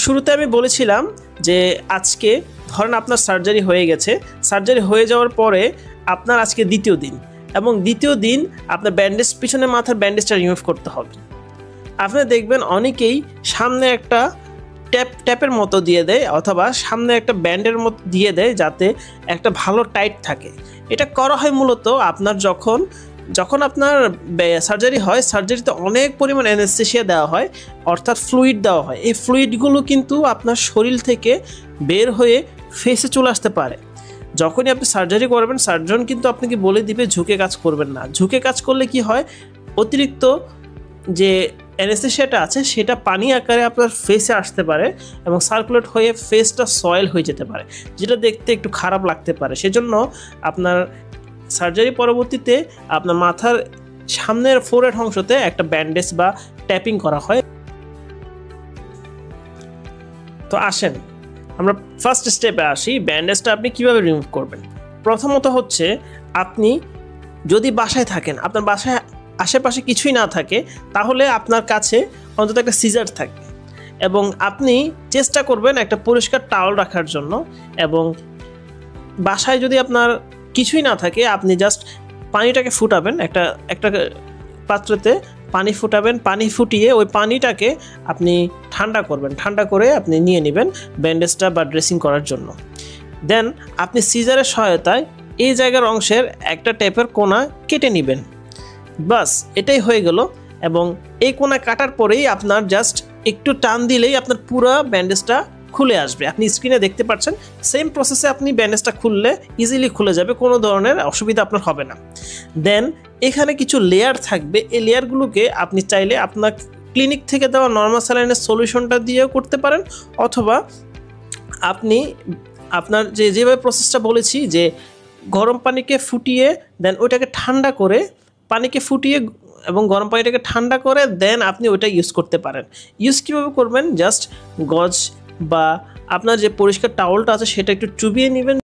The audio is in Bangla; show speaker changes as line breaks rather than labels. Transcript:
শুরুতে আমি বলেছিলাম যে আজকে ধরেন আপনার সার্জারি হয়ে গেছে, সার্জারি হয়ে যাওয়ার পরে আপনার আজকে দ্বিতীয় দিন, এবং দ্বিতীয় দিন আপনার ব্যান্ডেজ, পিছনে মাথার ব্যান্ডেজটা রিমুভ করতে হবে। আপনি দেখবেন অনেকেই সামনে একটা ট্যাপের মতো দিয়ে দেয়, অথবা সামনে একটা ব্যান্ডের মতো দিয়ে দেয় যাতে একটা ভালো টাইট থাকে। এটা করা হয় মূলত আপনার যখন আপনার সার্জারি হয়, সার্জারিতে অনেক পরিমাণ অ্যানেস্থেসিয়া দেওয়া হয়, অর্থাৎ ফ্লুইড দেওয়া হয়। এই ফ্লুইডগুলো কিন্তু আপনার শরীর থেকে বের হয়ে ফেসে চলে আসতে পারে। যখনই আপনি সার্জারি করবেন, সার্জন কিন্তু আপনাকে বলে দিবে ঝুঁকে কাজ করবেন না। ঝুঁকে কাজ করলে কি হয়, অতিরিক্ত যে অ্যানেস্থেসিয়াটা আছে সেটা পানি আকারে আপনার ফেসে আসতে পারে এবং সার্কুলেট হয়ে ফেসটা সয়েল হয়ে যেতে পারে, যেটা দেখতে একটু খারাপ লাগতে পারে। সেজন্য আপনার সার্জারি পরবর্তীতে আপনার মাথার সামনের ফোরহেড অংশতে একটা ব্যান্ডেজ বা ট্যাপিং করা হয়। তো আসেন আমরা ফার্স্ট স্টেপে আসি, ব্যান্ডেজটা আপনি কিভাবে রিমুভ করবেন। প্রথমত হচ্ছে, আপনি যদি বাসায় থাকেন, আপনার বাসায় আশেপাশে কিছুই না থাকে, তাহলে আপনার কাছে অন্তত একটা সিজার থাকবে, এবং আপনি চেষ্টা করবেন একটা পরিষ্কার টাওয়াল রাখার জন্য। এবং বাসায় যদি আপনার কিছুই না থাকে, আপনি জাস্ট পানিটাকে ফুটাবেন, একটা পাত্রতে পানি ফুটাবেন, পানি ফুটিয়ে ওই পানিটাকে আপনি ঠান্ডা করবেন, ঠান্ডা করে আপনি নিয়ে নেবেন ব্যান্ডেজটা বা ড্রেসিং করার জন্য। দেন আপনি সিজারের সহায়তায় এই জায়গার অংশের একটা টেপের কোণা কেটে নেবেন, বাস এটাই হয়ে গেল। এবং এই কোণা কাটার পরেই আপনার জাস্ট একটু টান দিলেই আপনার পুরো ব্যান্ডেজটা খুলে আসবে। আপনি স্ক্রিনে দেখতে পাচ্ছেন, সেম প্রসেসে আপনি ব্যান্ডেজটা খুললে ইজিলি খুলে যাবে, কোনো ধরনের অসুবিধা আপনার হবে না। দেন এখানে কিছু লেয়ার থাকবে, এই লেয়ারগুলোকে আপনি চাইলে আপনার ক্লিনিক থেকে দেওয়া নর্মাল স্যালাইনের সলিউশনটা দিয়েও করতে পারেন, অথবা আপনি আপনার যেভাবে প্রসেসটা বলেছি, যে গরম পানিকে ফুটিয়ে দেন ওইটাকে ঠান্ডা করে, পানিকে ফুটিয়ে এবং গরম পানিটাকে ঠান্ডা করে দেন আপনি ওইটা ইউজ করতে পারেন। ইউজ কীভাবে করবেন, জাস্ট গজ বা আপনার যে পরিষ্কার টাওয়ালটা আছে সেটা একটু চুবিয়ে নেবেন,